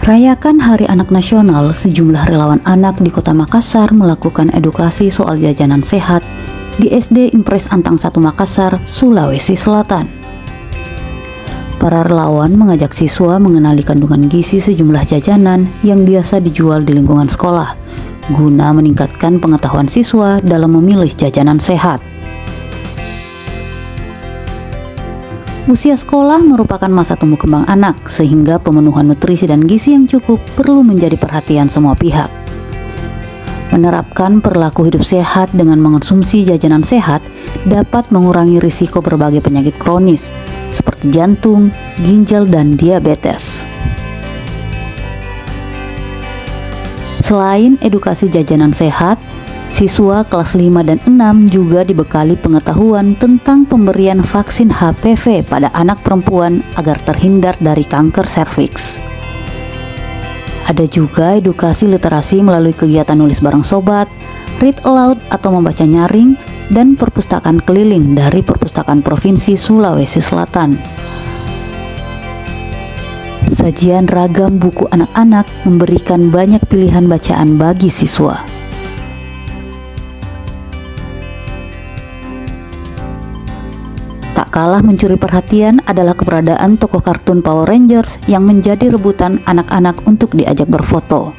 Rayakan Hari Anak Nasional, sejumlah relawan anak di Kota Makassar melakukan edukasi soal jajanan sehat di SD Impres Antang 1 Makassar, Sulawesi Selatan. Para relawan mengajak siswa mengenali kandungan gizi sejumlah jajanan yang biasa dijual di lingkungan sekolah, guna meningkatkan pengetahuan siswa dalam memilih jajanan sehat. Usia sekolah merupakan masa tumbuh kembang anak, sehingga pemenuhan nutrisi dan gizi yang cukup perlu menjadi perhatian semua pihak. Menerapkan perilaku hidup sehat dengan mengonsumsi jajanan sehat dapat mengurangi risiko berbagai penyakit kronis seperti jantung, ginjal, dan diabetes. Selain edukasi jajanan sehat, siswa kelas 5 dan 6 juga dibekali pengetahuan tentang pemberian vaksin HPV pada anak perempuan agar terhindar dari kanker serviks. Ada juga edukasi literasi melalui kegiatan nulis bareng sobat, read aloud atau membaca nyaring, dan perpustakaan keliling dari Perpustakaan Provinsi Sulawesi Selatan. Sajian ragam buku anak-anak memberikan banyak pilihan bacaan bagi siswa. Tak kalah mencuri perhatian adalah keberadaan tokoh kartun Power Rangers yang menjadi rebutan anak-anak untuk diajak berfoto.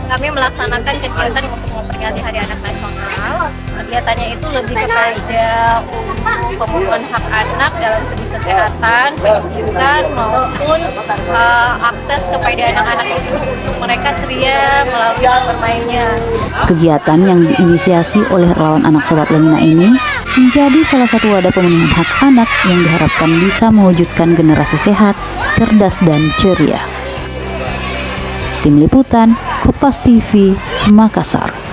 Kami melaksanakan kegiatan untuk memperingati Hari Anak Nasional. Kegiatannya itu lebih kepada untuk pemenuhan hak anak dalam segi kesehatan, pendidikan, maupun akses kepada anak-anak itu untuk mereka ceria melalui bermainnya. Kegiatan yang diinisiasi oleh relawan anak Sobat Lemina ini menjadi salah satu wadah pemenuhan hak anak yang diharapkan bisa mewujudkan generasi sehat, cerdas, dan ceria. Tim Liputan, Kompas TV, Makassar.